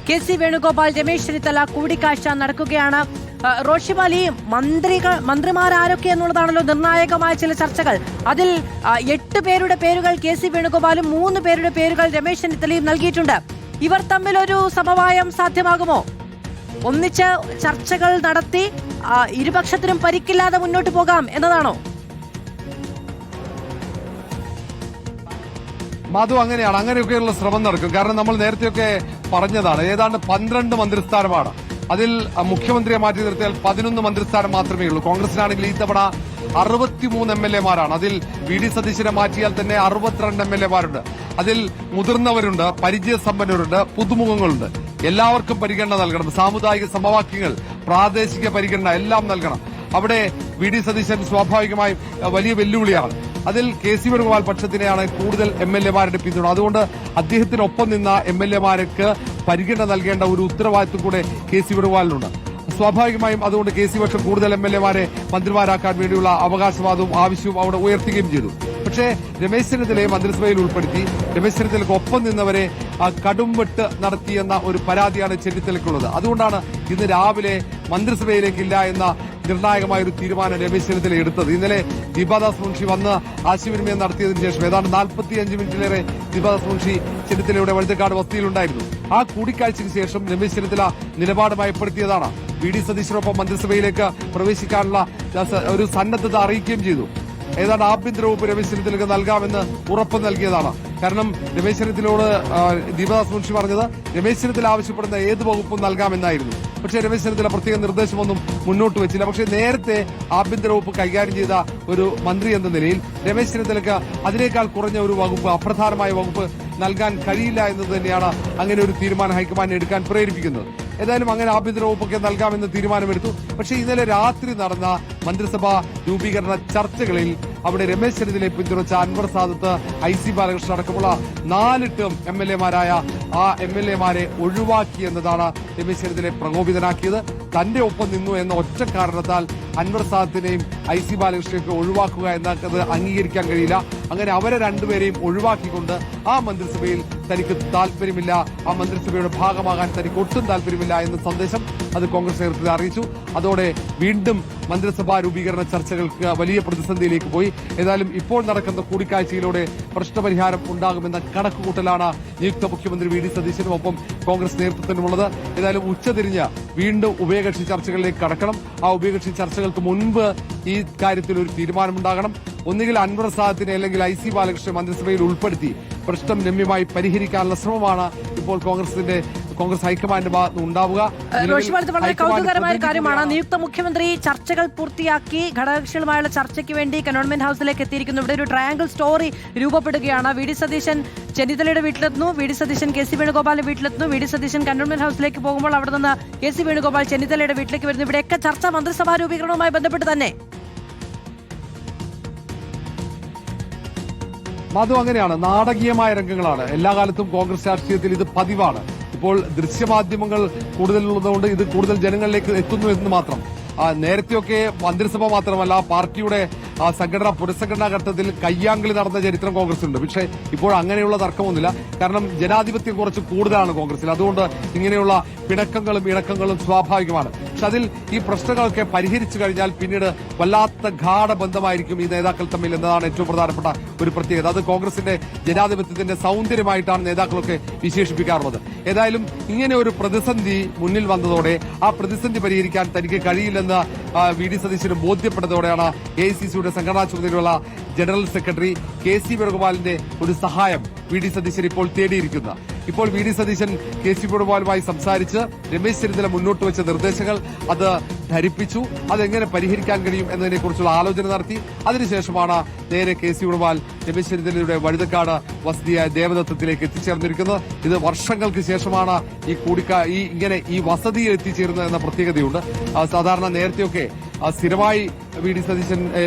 K C. Venugopal, Ramesh Chennithala കൂടിക്കാഴ്ച നടക്കുകയാണ്. റോഷിപാൽ, ഈ മന്ത്രിമാരാരൊക്കെ എന്നുള്ളതാണല്ലോ നിർണായകമായ ചില ചർച്ചകൾ. അതിൽ 8 പേരുടെ പേരുകൾ കെ.സി. വേണുഗോപാലും 3 പേരുടെ പേരുകൾ രമേശ് ചെന്നിത്തലയും നൽകിയിട്ടുണ്ട്. ഇവർ തമ്മിലൊരു സമവായം സാധ്യമാകുമോ? ഒന്നിച്ച് ചർച്ചകൾ നടത്തി ഇരുപക്ഷത്തിനും പരിക്കില്ലാതെ മുന്നോട്ട് പോകാം എന്നതാണോ? മാധു, അങ്ങനെയാണ്. അങ്ങനെയൊക്കെയുള്ള ശ്രമം നടക്കും. കാരണം നമ്മൾ നേരത്തെയൊക്കെ പറഞ്ഞതാണ്, ഏതാണ്ട് 12 മന്ത്രിസ്ഥാനമാണ്. അതിൽ മുഖ്യമന്ത്രിയെ മാറ്റി നിർത്തിയാൽ 11 മന്ത്രിസ്ഥാനം മാത്രമേ ഉള്ളൂ. കോൺഗ്രസിനാണെങ്കിൽ ഈ തവണ 63 MLA-മാരാണ്. അതിൽ വി.ഡി. സതീശനെ മാറ്റിയാൽ തന്നെ 62 MLA-മാരുണ്ട്. അതിൽ മുതിർന്നവരുണ്ട്, പരിചയസമ്പന്നരുണ്ട്, പുതുമുഖങ്ങളുണ്ട്. എല്ലാവർക്കും പരിഗണന നൽകണം. സാമുദായിക സമവാക്യങ്ങൾ, പ്രാദേശിക പരിഗണന എല്ലാം നൽകണം. അവിടെ വി.ഡി. സതീശൻ സ്വാഭാവികമായും വലിയ വെല്ലുവിളിയാണ്. അതിൽ കെ.സി. വേണുഗോപാൽ പക്ഷത്തിനെയാണ് കൂടുതൽ MLA-മാരുടെ പിന്തുണ. അതുകൊണ്ട് അദ്ദേഹത്തിനൊപ്പം നിന്ന MLA-മാർക്ക് പരിഗണന നൽകേണ്ട ഒരു ഉത്തരവാദിത്വം കൂടെ കെ.സി. വേണുഗോപാലിനുണ്ട്. സ്വാഭാവികമായും അതുകൊണ്ട് കെ.സി. പക്ഷം കൂടുതൽ MLA-മാരെ മന്ത്രിമാരാക്കാൻ വേണ്ടിയുള്ള അവകാശവാദവും ആവശ്യവും അവിടെ ഉയർത്തുകയും ചെയ്തു. പക്ഷേ രമേശ് ചെന്നിത്തലയെ മന്ത്രിസഭയിൽ ഉൾപ്പെടുത്തി രമേശ് ചെന്നിത്തലയ്ക്ക് ഒപ്പം നിന്നവരെ കടുംവെട്ട് നടത്തിയെന്ന ഒരു പരാതിയാണ് ചെന്നിത്തലയ്ക്കുള്ളത്. അതുകൊണ്ടാണ് ഇന്ന് രാവിലെ മന്ത്രിസഭയിലേക്കില്ല എന്ന നിർണായകമായ ഒരു തീരുമാനം രമേശ് ചെന്നിത്തല എടുത്തത്. ഇന്നലെ ദീപാദാസ് മുൻഷി വന്ന് ആശയവിനിമയം നടത്തിയതിനു ശേഷം ഏതാണ്ട് 45 മിനിറ്റിലേറെ ദീപാദാസ് മുൻഷി ചെന്നിത്തലയുടെ വഴുതക്കാട് വസതിയിലുണ്ടായിരുന്നു. ആ കൂടിക്കാഴ്ചയ്ക്ക് ശേഷം രമേശ് ചെന്നിത്തല നിലപാട് മയപ്പെടുത്തിയതാണ്. വി.ഡി. സതീശനൊപ്പം മന്ത്രിസഭയിലേക്ക് പ്രവേശിക്കാനുള്ള ഒരു സന്നദ്ധത അറിയിക്കുകയും ചെയ്തു. ഏതാണ്ട് ആഭ്യന്തര വകുപ്പ് രമേശ് ചെന്നിത്തലയ്ക്ക് നൽകാമെന്ന് ഉറപ്പ് നൽകിയതാണ്. കാരണം രമേശ് ചെന്നിത്തലയോട് ദീപദാസ് മുൻഷി പറഞ്ഞത് രമേശ് ചെന്നിത്തല ആവശ്യപ്പെടുന്ന ഏത് വകുപ്പും നൽകാമെന്നായിരുന്നു. പക്ഷേ രമേശ് ചെന്നിത്തല പ്രത്യേക നിർദ്ദേശമൊന്നും മുന്നോട്ട് വെച്ചില്ല. പക്ഷേ നേരത്തെ ആഭ്യന്തര വകുപ്പ് കൈകാര്യം ചെയ്ത ഒരു മന്ത്രി എന്ന നിലയിൽ രമേശ് ചെന്നിത്തലയ്ക്ക് അതിനേക്കാൾ കുറഞ്ഞ ഒരു വകുപ്പ്, അപ്രധാനമായ വകുപ്പ് നൽകാൻ കഴിയില്ല എന്നത് തന്നെയാണ് അങ്ങനെ ഒരു തീരുമാനം ഹൈക്കമാൻഡിനെ എടുക്കാൻ പ്രേരിപ്പിക്കുന്നത്. ഏതായാലും അങ്ങനെ ആഭ്യന്തര വകുപ്പൊക്കെ നൽകാമെന്ന് തീരുമാനമെടുത്തു. പക്ഷേ ഇന്നലെ രാത്രി നടന്ന മന്ത്രിസഭാ രൂപീകരണ ചർച്ചകളിൽ അവിടെ രമേശ് ചെന്നിത്തലയെ പിന്തുണച്ച അൻവർ സാദത്ത്, IC ബാലകൃഷ്ണൻ അടക്കമുള്ള 4 ടേം MLA-മാരായ ആ MLA-മാരെ ഒഴിവാക്കി എന്നതാണ് രമേശ് ചെന്നിത്തലയെ പ്രകോപിതനാക്കിയത്. തന്റെ ഒപ്പം നിന്നു എന്ന ഒറ്റ കാരണത്താൽ അൻവർ സാദത്തിനെയും IC ബാലകൃഷ്ണനെയൊക്കെ ഒഴിവാക്കുക എന്നത് അംഗീകരിക്കാൻ കഴിയില്ല. അങ്ങനെ അവരെ രണ്ടുപേരെയും ഒഴിവാക്കിക്കൊണ്ട് ആ മന്ത്രിസഭയിൽ തനിക്ക് താല്പര്യമില്ല, ആ മന്ത്രിസഭയുടെ ഭാഗമാകാൻ തനിക്ക് ഒട്ടും താല്പര്യമില്ല എന്ന സന്ദേശം അത് കോൺഗ്രസ് നേതൃത്വത്തെ അറിയിച്ചു. അതോടെ വീണ്ടും മന്ത്രിസഭാ രൂപീകരണ ചർച്ചകൾക്ക് വലിയ പ്രതിസന്ധിയിലേക്ക് പോയി. ഏതായാലും ഇപ്പോൾ നടക്കുന്ന കൂടിക്കാഴ്ചയിലൂടെ പ്രശ്നപരിഹാരം ഉണ്ടാകുമെന്ന കണക്കുകൂട്ടലാണ് നിയുക്ത മുഖ്യമന്ത്രി വി.ഡി. സതീശനും ഒപ്പം കോൺഗ്രസ് നേതൃത്വത്തിനുമുള്ളത്. ഏതായാലും ഉച്ചതിരിഞ്ഞ് വീണ്ടും ഉഭയകക്ഷി ചർച്ചകളിലേക്ക് കടക്കണം. ആ ഉഭയകക്ഷി ചർച്ചകൾക്ക് മുൻപ് ഈ കാര്യത്തിൽ ഒരു തീരുമാനമുണ്ടാകണം. ഒന്നുകിൽ അൻവർ സാദത്തിനെ അല്ലെങ്കിൽ IC ബാലകൃഷ്ണനെ മന്ത്രിസഭയിൽ ഉൾപ്പെടുത്തി പ്രശ്നം രമ്യമായി പരിഹരിക്കാനുള്ള ശ്രമമാണ് ഇപ്പോൾ കോൺഗ്രസ് ഹൈക്കമാൻഡിന്റെ ഭാഗത്ത് ഉണ്ടാവുക. വളരെ കൗതുകകരമായ കാര്യമാണ്. നിയുക്ത മുഖ്യമന്ത്രി ചർച്ചകൾ പൂർത്തിയാക്കി ഘടകകക്ഷികളുമായുള്ള ചർച്ചയ്ക്ക് വേണ്ടി കന്റോൺമെന്റ് ഹൌസിലേക്ക് എത്തിയിരിക്കുന്നു. ഇവിടെ ഒരു ട്രയാങ്കിൾ സ്റ്റോറി രൂപപ്പെടുകയാണ്. വി.ഡി. സതീശൻ ചെന്നിത്തലയുടെ വീട്ടിലെത്തുന്നു, വി.ഡി. സതീശൻ കെ.സി. വേണുഗോപാലിന്റെ വീട്ടിലെത്തുന്നു, വി.ഡി. സതീശൻ കന്റോൺമെന്റ് ഹൌസിലേക്ക് പോകുമ്പോൾ അവിടെ നിന്ന് കെ.സി. വേണുഗോപാൽ ചെന്നിത്തലയുടെ വീട്ടിലേക്ക് വരുന്നു. ഇവിടെയൊക്കെ ചർച്ച മന്ത്രിസഭാ രൂപീകരണവുമായി ബന്ധപ്പെട്ട് തന്നെ. മാധു, അങ്ങനെയാണ്. നാടകീയമായ രംഗങ്ങളാണ്. എല്ലാ കാലത്തും കോൺഗ്രസ് രാഷ്ട്രീയത്തിൽ ഇത് പതിവാണ്. ഇപ്പോൾ ദൃശ്യമാധ്യമങ്ങൾ കൂടുതലുള്ളതുകൊണ്ട് ഇത് കൂടുതൽ ജനങ്ങളിലേക്ക് എത്തുന്നു എന്ന് മാത്രം. നേരത്തെയൊക്കെ മന്ത്രിസഭ മാത്രമല്ല പാർട്ടിയുടെ പുനഃസംഘടനാ ഘട്ടത്തിൽ കയ്യാങ്കളി നടന്ന ചരിത്രം കോൺഗ്രസിനുണ്ട്. പക്ഷേ ഇപ്പോൾ അങ്ങനെയുള്ള തർക്കമൊന്നുമില്ല. കാരണം ജനാധിപത്യം കുറച്ച് കൂടുതലാണ് കോൺഗ്രസിൽ. അതുകൊണ്ട് ഇങ്ങനെയുള്ള പിണക്കങ്ങളും ഇണക്കങ്ങളും സ്വാഭാവികമാണ്. പക്ഷെ അതിൽ ഈ പ്രശ്നങ്ങളൊക്കെ പരിഹരിച്ചു കഴിഞ്ഞാൽ പിന്നീട് വല്ലാത്ത ഗാഢബന്ധമായിരിക്കും ഈ നേതാക്കൾ തമ്മിൽ എന്നതാണ് ഏറ്റവും പ്രധാനപ്പെട്ട ഒരു പ്രത്യേകത. അത് കോൺഗ്രസിന്റെ ജനാധിപത്യത്തിന്റെ സൗന്ദര്യമായിട്ടാണ് നേതാക്കളൊക്കെ വിശേഷിപ്പിക്കാറുള്ളത്. ഏതായാലും ഇങ്ങനെ ഒരു പ്രതിസന്ധി മുന്നിൽ വന്നതോടെ ആ പ്രതിസന്ധി പരിഹരിക്കാൻ തനിക്ക് കഴിയില്ലെന്ന് വി.ഡി. സതീശന് ബോധ്യപ്പെട്ടതോടെയാണ് AICCയുടെ സംഘടനാ ചുമതലയുള്ള ജനറൽ സെക്രട്ടറി കെ.സി. വേണുഗോപാലിന്റെ ഒരു സഹായം വി.ഡി. സതീശൻ ഇപ്പോൾ തേടിയിരിക്കുന്നത്. ഇപ്പോൾ വി.ഡി. സതീശൻ കെ.സി. വേണുഗോപാലുമായി സംസാരിച്ച് രമേശ് ചെന്നിത്തല മുന്നോട്ട് വെച്ച നിർദ്ദേശങ്ങൾ അത് ധരിപ്പിച്ചു. അതെങ്ങനെ പരിഹരിക്കാൻ കഴിയും എന്നതിനെക്കുറിച്ചുള്ള ആലോചന നടത്തി. അതിനുശേഷമാണ് നേരെ കെ.സി. വേണുഗോപാൽ രമേശ് ചെന്നിത്തലയുടെ വഴുതക്കാട് വസതിയായ ദേവദത്തത്തിലേക്ക് എത്തിച്ചേർന്നിരിക്കുന്നത്. ഇത് വർഷങ്ങൾക്ക് ശേഷമാണ് ഈ വസതിയിൽ എത്തിച്ചേരുന്നത് എന്ന പ്രത്യേകതയുണ്ട്. സാധാരണ നേരത്തെയൊക്കെ സ്ഥിരമായി വി.ഡി. സതീശൻ,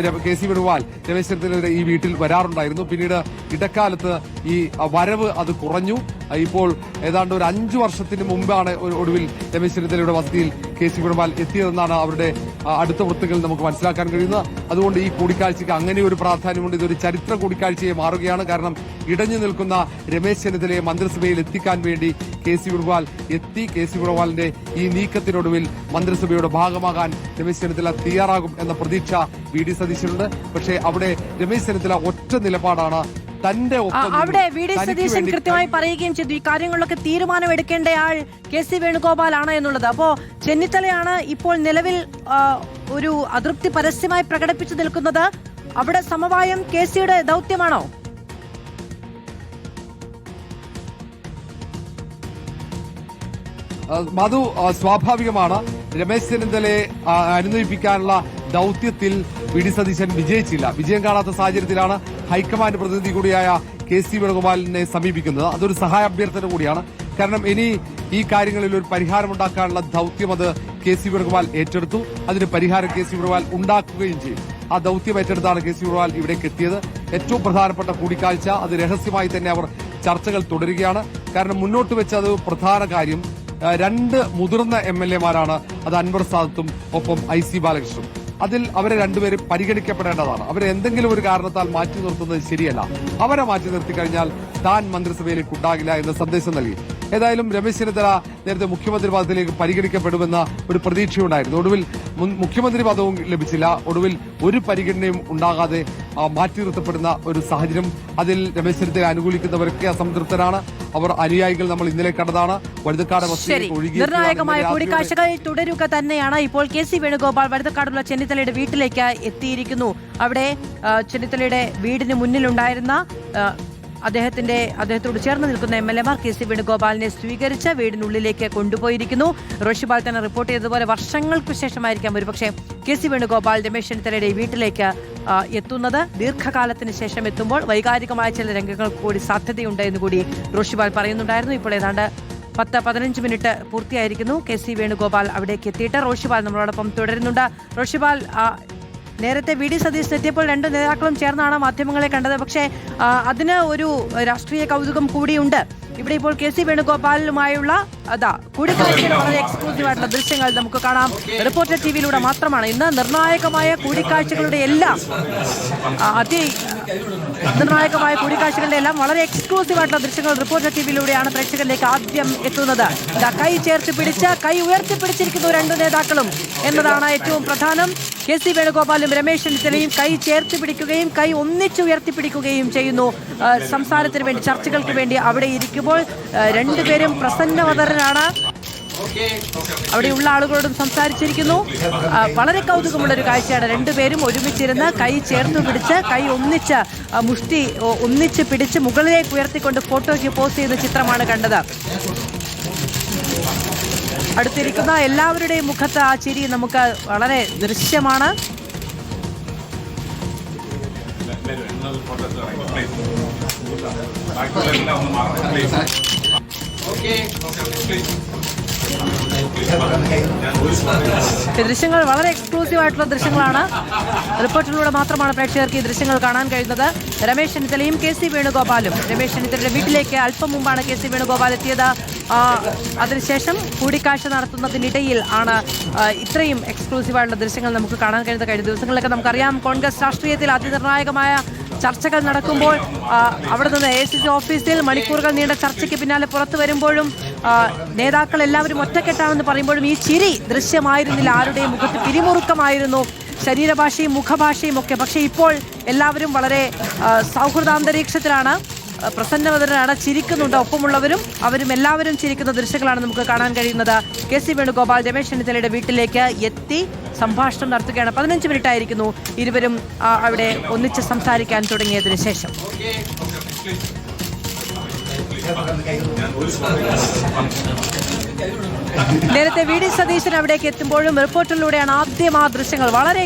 കെ.സി. വേണുഗോപാൽ രമേശ് ചെന്നിത്തലയുടെ ഈ വീട്ടിൽ വരാറുണ്ടായിരുന്നു. പിന്നീട് ഇടക്കാലത്ത് ഈ വരവ് അത് കുറഞ്ഞു. ഇപ്പോൾ ഏതാണ്ട് ഒരു 5 വർഷത്തിന് മുമ്പാണ് ഒടുവിൽ രമേശ് ചെന്നിത്തലയുടെ വസതിയിൽ കെ.സി. വേണുഗോപാൽ എത്തിയതെന്നാണ് അവരുടെ അടുത്ത വൃത്തങ്ങളിൽ നമുക്ക് മനസ്സിലാക്കാൻ കഴിയുന്നത്. അതുകൊണ്ട് ഈ കൂടിക്കാഴ്ചയ്ക്ക് അങ്ങനെ ഒരു പ്രാധാന്യമുണ്ട്. ഇതൊരു ചരിത്ര കൂടിക്കാഴ്ചയെ മാറുകയാണ്. കാരണം ഇടഞ്ഞു നിൽക്കുന്ന രമേശ് ചെന്നിത്തലയെ മന്ത്രിസഭയിൽ എത്തിക്കാൻ വേണ്ടി കെ.സി. വേണുഗോപാൽ എത്തി. കെ.സി. വേണുഗോപാലിന്റെ ഈ നീക്കത്തിനൊടുവിൽ മന്ത്രിസഭയുടെ ഭാഗമാകാൻ രമേശ് ചെന്നിത്തല തയ്യാറാകും എന്ന പ്രതീക്ഷ വി.ഡി. സതീശനുണ്ട്. പക്ഷേ അവിടെ രമേശ് ചെന്നിത്തല ഒറ്റ നിലപാടാണ്. അവിടെ വി.ഡി. സതീശൻ കൃത്യമായി പറയുകയും ചെയ്തു ഈ കാര്യങ്ങളിലൊക്കെ തീരുമാനമെടുക്കേണ്ടയാൾ കെ.സി. വേണുഗോപാലാണ് എന്നുള്ളത്. അപ്പോ ചെന്നിത്തലയാണ് ഇപ്പോൾ നിലവിൽ ഒരു അതൃപ്തി പരസ്യമായി പ്രകടിപ്പിച്ചു നിൽക്കുന്നത്. അവിടെ സമവായം കെ.സിയുടെ ദൗത്യമാണോ? മധു, സ്വാഭാവികമാണ്. രമേശ് ചെന്നിത്തലയെ അനുനയിപ്പിക്കാനുള്ള ദൌത്യത്തിൽ വി.ഡി. സതീശൻ വിജയിച്ചില്ല. വിജയം കാണാത്ത സാഹചര്യത്തിലാണ് ഹൈക്കമാൻഡ് പ്രതിനിധി കൂടിയായ കെ.സി. വേണുഗോപാലിനെ സമീപിക്കുന്നത്. അതൊരു സഹായ അഭ്യർത്ഥന കൂടിയാണ്. കാരണം ഇനി ഈ കാര്യങ്ങളിൽ ഒരു പരിഹാരമുണ്ടാക്കാനുള്ള ദൌത്യം അത് കെ.സി. വേണുഗോപാൽ ഏറ്റെടുത്തു. അതിന് പരിഹാരം കെ.സി. വേണുഗോപാൽ ഉണ്ടാക്കുകയും ചെയ്യും. ആ ദൌത്യം ഏറ്റെടുത്താണ് കെ.സി. വേണുഗോപാൽ ഇവിടേക്ക് എത്തിയത്. ഏറ്റവും പ്രധാനപ്പെട്ട കൂടിക്കാഴ്ച അത് രഹസ്യമായി തന്നെ അവർ ചർച്ചകൾ തുടരുകയാണ്. കാരണം മുന്നോട്ട് വെച്ച അത് പ്രധാന കാര്യം 2 മുതിർന്ന എംഎൽഎമാരാണ്. അത് അൻവർ സാദത്തും ഒപ്പം ഐ.സി. ബാലകൃഷ്ണനും. അതിൽ അവരെ രണ്ടുപേരും പരിഗണിക്കപ്പെടേണ്ടതാണ്. അവരെ എന്തെങ്കിലും ഒരു കാരണത്താൽ മാറ്റി നിർത്തുന്നത് ശരിയല്ല. അവരെ മാറ്റി നിർത്തി കഴിഞ്ഞാൽ താൻ മന്ത്രിസഭയിലേക്ക് ഉണ്ടാകില്ല എന്ന സന്ദേശം നൽകി. ഏതായാലും രമേശ് ചെന്നിത്തല നേരത്തെ മുഖ്യമന്ത്രി പദത്തിലേക്ക് പരിഗണിക്കപ്പെടുമെന്ന ഒരു പ്രതീക്ഷയുണ്ടായിരുന്നു. ഒടുവിൽ മുഖ്യമന്ത്രി പദവും ലഭിച്ചില്ല. ഒടുവിൽ ഒരു പരിഗണനയും ഉണ്ടാകാതെ മാറ്റി നിർത്തപ്പെടുന്ന ഒരു സാഹചര്യം. അതിൽ രമേശ് ചെന്നിത്തല അനുകൂലിക്കുന്നവരൊക്കെ അസംതൃപ്തരാണ്. അവർ അനുയായികൾ നമ്മൾ ഇന്നലെ കണ്ടതാണ്. വഴുതക്കാട് നിർണായകമായ കൂടിക്കാഴ്ചകൾ തുടരുക തന്നെയാണ്. ഇപ്പോൾ കെ.സി. വേണുഗോപാൽ വഴുതക്കാടുള്ള ചെന്നിത്തലയുടെ വീട്ടിലേക്ക് എത്തിയിരിക്കുന്നു. അവിടെ ചെന്നിത്തലയുടെ വീടിന് മുന്നിലുണ്ടായിരുന്ന അദ്ദേഹത്തോട് ചേർന്ന് നിൽക്കുന്ന എംഎൽഎമാർ കെ.സി. വേണുഗോപാലിനെ സ്വീകരിച്ച് വീടിനുള്ളിലേക്ക് കൊണ്ടുപോയിരിക്കുന്നു. റോഷിപാൽ തന്നെ റിപ്പോർട്ട് ചെയ്തതുപോലെ വർഷങ്ങൾക്ക് ശേഷമായിരിക്കാം ഒരുപക്ഷെ കെ.സി. വേണുഗോപാൽ രമേശ് ചെന്നിത്തലയുടെ വീട്ടിലേക്ക് എത്തുന്നത്. ദീർഘകാലത്തിന് ശേഷം എത്തുമ്പോൾ വൈകാരികമായ ചില രംഗങ്ങൾക്ക് കൂടി സാധ്യതയുണ്ട് എന്ന് കൂടി റോഷിപാൽ പറയുന്നുണ്ടായിരുന്നു. ഇപ്പോൾ ഏതാണ്ട് 10-15 മിനിറ്റ് പൂർത്തിയായിരിക്കുന്നു കെ.സി. വേണുഗോപാൽ അവിടേക്ക് എത്തിയിട്ട്. റോഷിപാൽ നമ്മളോടൊപ്പം തുടരുന്നുണ്ട്. റോഷിപാൽ, നേരത്തെ വി.ഡി. സതീശൻ എത്തിയപ്പോൾ 2 നേതാക്കളും ചേർന്നാണ് മാധ്യമങ്ങളെ കണ്ടത്. പക്ഷേ അതിന് ഒരു രാഷ്ട്രീയ കൗതുകം കൂടിയുണ്ട്. ഇവിടെ ഇപ്പോൾ കെ.സി. വേണുഗോപാലുമായുള്ള കൂടിക്കാഴ്ചയുടെ വളരെ എക്സ്ക്ലൂസീവ് ആയിട്ടുള്ള ദൃശ്യങ്ങൾ നമുക്ക് കാണാം. റിപ്പോർട്ടർ ടിവിയിലൂടെ മാത്രമാണ് ഇന്ന് നിർണായകമായ കൂടിക്കാഴ്ചകളുടെ എല്ലാം നിർണായകമായ കൂടിക്കാഴ്ചകളുടെ എല്ലാം വളരെ എക്സ്ക്ലൂസീവ് ആയിട്ടുള്ള ദൃശ്യങ്ങൾ റിപ്പോർട്ടർ ടിവിയിലൂടെയാണ് പ്രേക്ഷകരിലേക്ക് ആദ്യം എത്തുന്നത്. കൈ ചേർത്ത് പിടിച്ച് കൈ ഉയർത്തിപ്പിടിച്ചിരിക്കുന്നു 2 നേതാക്കളും എന്നതാണ് ഏറ്റവും പ്രധാനം. കെ.സി. വേണുഗോപാലും രമേശ് ചെന്നിത്തലയും കൈ ചേർത്ത് പിടിക്കുകയും കൈ ഒന്നിച്ച് ഉയർത്തിപ്പിടിക്കുകയും ചെയ്യുന്നു. സംസാരത്തിന് വേണ്ടി, ചർച്ചകൾക്ക് വേണ്ടി അവിടെ ഇരിക്കുമ്പോൾ രണ്ടുപേരും പ്രസന്നവദനാണ്. അവിടെയുള്ള ആളുകളോടും സംസാരിച്ചിരിക്കുന്നു. വളരെ കൗതുകമുള്ള ഒരു കാഴ്ചയാണ്. 2 പേരും ഒരുമിച്ചിരുന്ന് കൈ ചേർത്ത് പിടിച്ച് കൈ ഒന്നിച്ച് മുഷ്ടി ഒന്നിച്ച് പിടിച്ച് മുകളിലേക്ക് ഉയർത്തിക്കൊണ്ട് ഫോട്ടോയ്ക്ക് പോസ്റ്റ് ചെയ്യുന്ന ചിത്രമാണ് കണ്ടത്. അടുത്തിരിക്കുന്ന എല്ലാവരുടെയും മുഖത്ത് ആ ചിരി നമുക്ക് വളരെ ദൃശ്യമാണ്. ദൃശ്യങ്ങൾ വളരെ എക്സ്ക്ലൂസീവ് ആയിട്ടുള്ള ദൃശ്യങ്ങളാണ്. റിപ്പോർട്ടിലൂടെ മാത്രമാണ് പ്രേക്ഷകർക്ക് ഈ ദൃശ്യങ്ങൾ കാണാൻ കഴിയുന്നത്. രമേശ് ചെന്നിത്തലയും കെ.സി. വേണുഗോപാലും. രമേശ് ചെന്നിത്തലയുടെ വീട്ടിലേക്ക് അല്പം മുമ്പാണ് കെ.സി. വേണുഗോപാൽ എത്തിയത്. അതിനുശേഷം കൂടിക്കാഴ്ച നടത്തുന്നതിനിടയിൽ ആണ് ഇത്രയും എക്സ്ക്ലൂസീവായിട്ടുള്ള ദൃശ്യങ്ങൾ നമുക്ക് കാണാൻ കഴിയുന്നത്. കഴിഞ്ഞ ദിവസങ്ങളിലൊക്കെ നമുക്കറിയാം കോൺഗ്രസ് രാഷ്ട്രീയത്തിൽ അതിനിർണായകമായ ചർച്ചകൾ നടക്കുമ്പോൾ അവിടെ നിന്ന് എ.സി.സി. ഓഫീസിൽ മണിക്കൂറുകൾ നീണ്ട ചർച്ചയ്ക്ക് പിന്നാലെ പുറത്തു വരുമ്പോഴും നേതാക്കൾ എല്ലാവരും ഒറ്റക്കെട്ടാണെന്ന് പറയുമ്പോഴും ഈ ചിരി ദൃശ്യമായിരുന്നില്ല. ആരുടെയും മുഖത്ത് പിരിമുറുക്കമായിരുന്നു, ശരീരഭാഷയും മുഖഭാഷയും ഒക്കെ. പക്ഷേ ഇപ്പോൾ എല്ലാവരും വളരെ സൗഹൃദാന്തരീക്ഷത്തിലാണ്, പ്രസന്നവദനാണ്, ചിരിക്കുന്നുണ്ട്. ഒപ്പമുള്ളവരും അവരും എല്ലാവരും ചിരിക്കുന്ന ദൃശ്യങ്ങളാണ് നമുക്ക് കാണാൻ കഴിയുന്നത്. കെ.സി. വേണുഗോപാൽ രമേശ് ചെന്നിത്തലയുടെ വീട്ടിലേക്ക് എത്തി സംഭാഷണം നടത്തുകയാണ്. 15 മിനിറ്റ് ആയിരിക്കുന്നു ഇരുവരും അവിടെ ഒന്നിച്ച് സംസാരിക്കാൻ തുടങ്ങിയതിനു ശേഷം. നേരത്തെ വി ഡി സതീശൻ അവിടേക്ക് എത്തുമ്പോഴും റിപ്പോർട്ടിലൂടെയാണ് ആദ്യം ആ ദൃശ്യങ്ങൾ വളരെ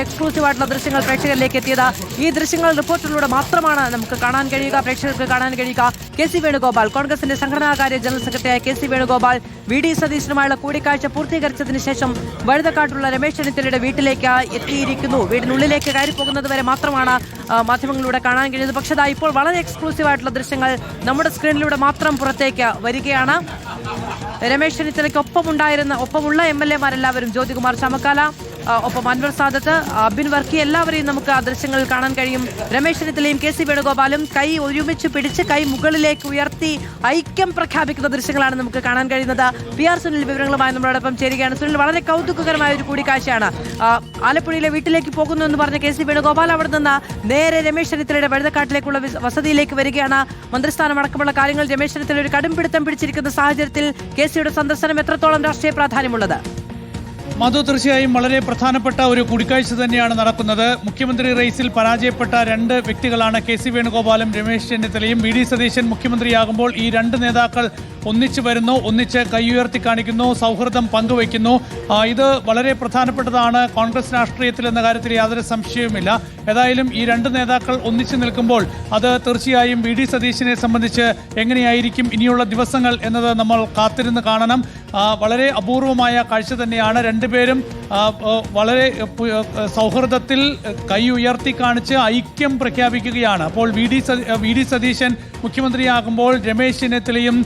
എക്സ്ക്ലൂസീവ് ആയിട്ടുള്ള ദൃശ്യങ്ങൾ പ്രേക്ഷകരിലേക്ക് എത്തിയത്. ഈ ദൃശ്യങ്ങൾ റിപ്പോർട്ടിലൂടെ മാത്രമാണ് നമുക്ക് കാണാൻ കഴിയുക, പ്രേക്ഷകർക്ക് കാണാൻ കഴിയുക. കെ സി വേണുഗോപാൽ, കോൺഗ്രസിന്റെ സംഘടനാകാര്യ ജനറൽ സെക്രട്ടറിയായ കെ സി വേണുഗോപാൽ വി ഡി സതീശനുമായുള്ള കൂടിക്കാഴ്ച പൂർത്തീകരിച്ചതിന് ശേഷം വഴുതക്കാട്ടുള്ള രമേശ് ചെന്നിത്തലയുടെ വീട്ടിലേക്ക് എത്തിയിരിക്കുന്നു. വീടിനുള്ളിലേക്ക് കയറി പോകുന്നത് വരെ മാത്രമാണ് മാധ്യമങ്ങളിലൂടെ കാണാൻ കഴിയുന്നത്. പക്ഷേ ഇപ്പോൾ വളരെ എക്സ്ക്ലൂസീവ് ആയിട്ടുള്ള ദൃശ്യങ്ങൾ നമ്മുടെ സ്ക്രീനിലൂടെ മാത്രം പുറത്തേക്ക് വരികയാണ്. രമേശ് ചെന്നിത്തലയ്ക്ക് ഒപ്പമുള്ള MLA-മാരെല്ലാവരും, ജ്യോതികുമാർ ചമക്കാല, ഒപ്പം അൻവർ സാദത്ത്, അബിൻ വർക്കി, എല്ലാവരെയും നമുക്ക് ആ ദൃശ്യങ്ങളിൽ കാണാൻ കഴിയും. രമേശ് ചെന്നിത്തലയും കെ സി വേണുഗോപാലും കൈ ഒരുമിച്ച് പിടിച്ച് കൈ മുകളിലേക്ക് ഉയർത്തി ഐക്യം പ്രഖ്യാപിക്കുന്ന ദൃശ്യങ്ങളാണ് നമുക്ക് കാണാൻ കഴിയുന്നത്. PR സുനിൽ വിവരങ്ങളുമായി നമ്മളോടൊപ്പം ചേരുകയാണ്. സുനിൽ, വളരെ കൗതുകകരമായ ഒരു കൂടിക്കാഴ്ചയാണ്. ആലപ്പുഴയിലെ വീട്ടിലേക്ക് പോകുന്നു എന്ന് പറഞ്ഞ കെ സി വേണുഗോപാൽ അവിടെ നിന്ന് നേരെ രമേശ് ചെന്നിത്തലയുടെ വഴുതക്കാട്ടിലേക്കുള്ള വസതിയിലേക്ക് വരികയാണ്. മന്ത്രിസ്ഥാനം അടക്കമുള്ള കാര്യങ്ങൾ രമേശ് ചെന്നിത്തല ഒരു കടുംപിടുത്തം പിടിച്ചിരിക്കുന്ന സാഹചര്യത്തിൽ കെ സിയുടെ സന്ദർശനം എത്രത്തോളം രാഷ്ട്രീയ പ്രാധാന്യമുള്ളത്? മധു, തീർച്ചയായും വളരെ പ്രധാനപ്പെട്ട ഒരു കൂടിക്കാഴ്ച തന്നെയാണ് നടക്കുന്നത്. മുഖ്യമന്ത്രി റേസിൽ പരാജയപ്പെട്ട രണ്ട് വ്യക്തികളാണ് കെ സി വേണുഗോപാലും രമേശ് ചെന്നിത്തലയും. വി ഡി സതീശൻ മുഖ്യമന്ത്രിയാകുമ്പോൾ ഈ രണ്ട് നേതാക്കൾ ഒന്നിച്ചു വരുന്നു, ഒന്നിച്ച് കൈയുയർത്തി കാണിക്കുന്നു, സൗഹൃദം പങ്കുവയ്ക്കുന്നു. ഇത് വളരെ പ്രധാനപ്പെട്ടതാണ് കോൺഗ്രസ് രാഷ്ട്രീയത്തിൽ എന്ന കാര്യത്തിൽ യാതൊരു സംശയവുമില്ല. ഏതായാലും ഈ രണ്ട് നേതാക്കൾ ഒന്നിച്ചു നിൽക്കുമ്പോൾ അത് തീർച്ചയായും വി ഡി സതീശനെ സംബന്ധിച്ച് എങ്ങനെയായിരിക്കും ഇനിയുള്ള ദിവസങ്ങൾ എന്നത് നമ്മൾ കാത്തിരുന്ന് കാണണം. വളരെ അപൂർവമായ കാഴ്ച തന്നെയാണ്. രണ്ടുപേരും വളരെ സൗഹൃദത്തിൽ കൈ ഉയർത്തി കാണിച്ച് ഐക്യം പ്രഖ്യാപിക്കുകയാണ്. അപ്പോൾ വി ഡി സതീശൻ മുഖ്യമന്ത്രിയാകുമ്പോൾ രമേശ് ചെന്നിത്തലയും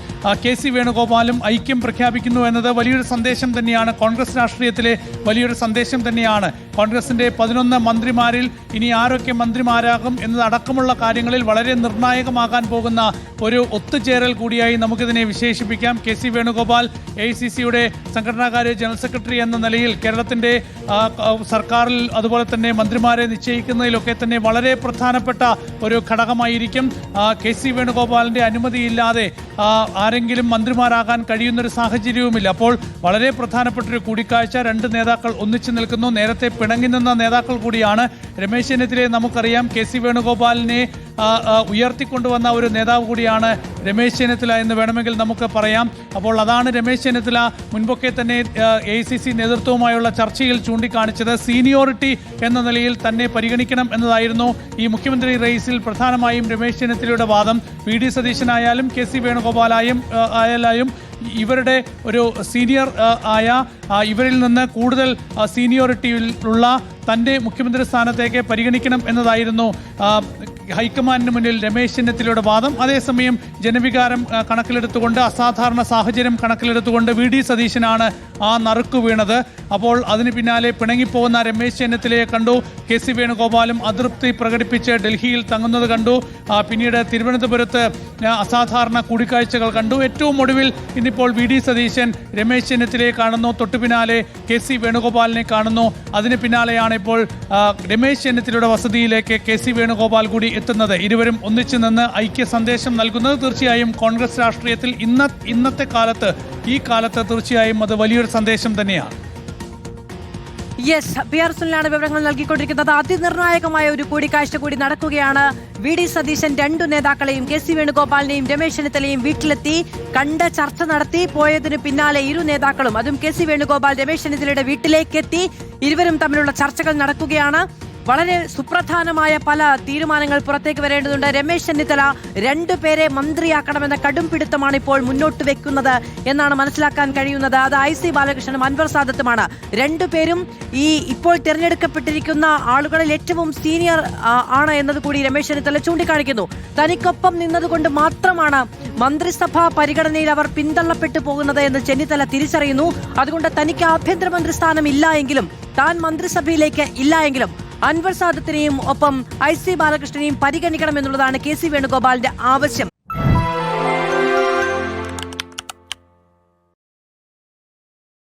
കെ സി വേണുഗോപാലും ഐക്യം പ്രഖ്യാപിക്കുന്നു എന്നത് വലിയൊരു സന്ദേശം തന്നെയാണ്. കോൺഗ്രസ് രാഷ്ട്രീയത്തിലെ വലിയൊരു സന്ദേശം തന്നെയാണ്. കോൺഗ്രസിന്റെ 11 മന്ത്രിമാരിൽ ഇനി ആരൊക്കെ മന്ത്രിമാരാകും എന്നതടക്കമുള്ള കാര്യങ്ങളിൽ വളരെ നിർണായകമാകാൻ പോകുന്ന ഒരു ഒത്തുചേരൽ കൂടിയായി നമുക്കിതിനെ വിശേഷിപ്പിക്കാം. കെ സി വേണുഗോപാൽ AICCയുടെ സംഘടനാകാര്യ ജനറൽ സെക്രട്ടറി എന്ന നിലയിൽ കേരളത്തിന്റെ സർക്കാരിൽ അതുപോലെ തന്നെ മന്ത്രിമാരെ നിശ്ചയിക്കുന്നതിലൊക്കെ തന്നെ വളരെ പ്രധാനപ്പെട്ട ഒരു ഘടകമായിരിക്കും. കെ സി വേണുഗോപാലിന്റെ അനുമതിയില്ലാതെ ആരെങ്കിലും മന്ത്രിമാരാകാൻ കഴിയുന്നൊരു സാഹചര്യവുമില്ല. അപ്പോൾ വളരെ പ്രധാനപ്പെട്ട ഒരു കൂടിക്കാഴ്ച. രണ്ട് നേതാക്കൾ ഒന്നിച്ചു നിൽക്കുന്നു. നേരത്തെ പിണങ്ങി നിന്ന നേതാക്കൾ കൂടിയാണ്. രമേശ് ചെന്നിത്തലയെ നമുക്കറിയാം. കെ സി വേണുഗോപാലിനെ ഉയർത്തിക്കൊണ്ടുവന്ന ഒരു നേതാവ് കൂടിയാണ് രമേശ് ചെന്നിത്തല എന്ന് വേണമെങ്കിൽ നമുക്ക് പറയാം. അപ്പോൾ അതാണ് രമേശ് ചെന്നിത്തല മുൻപൊക്കെ തന്നെ AICC നേതൃത്വവുമായുള്ള ചർച്ചയിൽ ചൂണ്ടിക്കാണിച്ചത്. സീനിയോറിറ്റി എന്ന നിലയിൽ തന്നെ പരിഗണിക്കണം എന്നതായിരുന്നു ഈ മുഖ്യമന്ത്രി റേസിൽ പ്രധാനമായും രമേശ് ചെന്നിത്തലയുടെ വാദം. വി ഡി സതീശനായാലും കെ സി വേണുഗോപാലായും ഇവരുടെ ഒരു സീനിയർ ഇവരിൽ നിന്ന് കൂടുതൽ സീനിയോറിറ്റിയിലുള്ള തൻ്റെ മുഖ്യമന്ത്രി സ്ഥാനത്തേക്ക് പരിഗണിക്കണം എന്നതായിരുന്നു ഹൈക്കമാൻഡിന് മുന്നിൽ രമേശ് ചെന്നിത്തലയുടെ വാദം. അതേസമയം ജനവികാരം കണക്കിലെടുത്തുകൊണ്ട്, അസാധാരണ സാഹചര്യം കണക്കിലെടുത്തുകൊണ്ട് വി ഡി സതീശനാണ് ആ നറുക്കു വീണത്. അപ്പോൾ അതിന് പിന്നാലെ പിണങ്ങിപ്പോകുന്ന രമേശ് ചെന്നിത്തലയെ കണ്ടു. കെ സി വേണുഗോപാലും അതൃപ്തി പ്രകടിപ്പിച്ച് ഡൽഹിയിൽ തങ്ങുന്നത് കണ്ടു. പിന്നീട് തിരുവനന്തപുരത്ത് അസാധാരണ കൂടിക്കാഴ്ചകൾ കണ്ടു. ഏറ്റവും ഒടുവിൽ ഇന്നിപ്പോൾ വി ഡി സതീശൻ രമേശ് ചെന്നിത്തലയെ കാണുന്നു. തൊട്ടു പിന്നാലെ കെ സി വേണുഗോപാലിനെ കാണുന്നു. അതിന് പിന്നാലെയാണ് ഇപ്പോൾ രമേശ് ചെന്നിത്തലയുടെ വസതിയിലേക്ക് കെ സി വേണുഗോപാൽ കൂടി എത്തുന്നത്. ഇരുവരും ഒന്നിച്ചു നിന്ന് ഐക്യ സന്ദേശം നൽകുന്നത് തീർച്ചയായും കോൺഗ്രസ് രാഷ്ട്രീയത്തിൽ ഇന്നത്തെ കാലത്ത്, ഈ കാലത്ത് തീർച്ചയായും അത് വലിയൊരു സന്ദേശം തന്നെയാണ്. യെസ്, PR സുനിലാണ് വിവരങ്ങൾ നൽകിക്കൊണ്ടിരിക്കുന്നത്. അതിനിർണായകമായ ഒരു കൂടിക്കാഴ്ച കൂടി നടക്കുകയാണ്. വി ഡി സതീശൻ രണ്ടു നേതാക്കളെയും, കെ സി വേണുഗോപാലിനെയും രമേശ് ചെന്നിത്തലയും വീട്ടിലെത്തി കണ്ട് ചർച്ച നടത്തി. പോയതിന് പിന്നാലെ ഇരു നേതാക്കളും, അതും കെ സി വേണുഗോപാൽ രമേശ് ചെന്നിത്തലയുടെ വീട്ടിലേക്കെത്തി. ഇരുവരും തമ്മിലുള്ള ചർച്ചകൾ നടക്കുകയാണ്. വളരെ സുപ്രധാനമായ പല തീരുമാനങ്ങൾ പുറത്തേക്ക് വരേണ്ടതുണ്ട്. രമേശ് ചെന്നിത്തല രണ്ടുപേരെ മന്ത്രിയാക്കണമെന്ന കടും പിടുത്തമാണ് ഇപ്പോൾ മുന്നോട്ട് വെക്കുന്നത് എന്നാണ് മനസ്സിലാക്കാൻ കഴിയുന്നത്. അത് IC ബാലകൃഷ്ണനും അൻവർ സാദത്തുമാണ്. രണ്ടുപേരും ഈ ഇപ്പോൾ തിരഞ്ഞെടുക്കപ്പെട്ടിരിക്കുന്ന ആളുകളിൽ ഏറ്റവും സീനിയർ ആണ് എന്നത് കൂടി രമേശ് ചെന്നിത്തല ചൂണ്ടിക്കാണിക്കുന്നു. തനിക്കൊപ്പം നിന്നതുകൊണ്ട് മാത്രമാണ് മന്ത്രിസഭാ പരിഗണനയിൽ അവർ പിന്തള്ളപ്പെട്ടു പോകുന്നത് എന്ന് ചെന്നിത്തല തിരിച്ചറിയുന്നു. അതുകൊണ്ട് തനിക്ക് ആഭ്യന്തരമന്ത്രി സ്ഥാനം ഇല്ല എങ്കിലും, താൻ മന്ത്രിസഭയിലേക്ക് ഇല്ല എങ്കിലും അൻവർ സാദത്തിനെയും ഒപ്പം IC ബാലകൃഷ്ണനെയും പരിഗണിക്കണമെന്നുള്ളതാണ് കെ സി വേണുഗോപാലിന്റെ ആവശ്യം.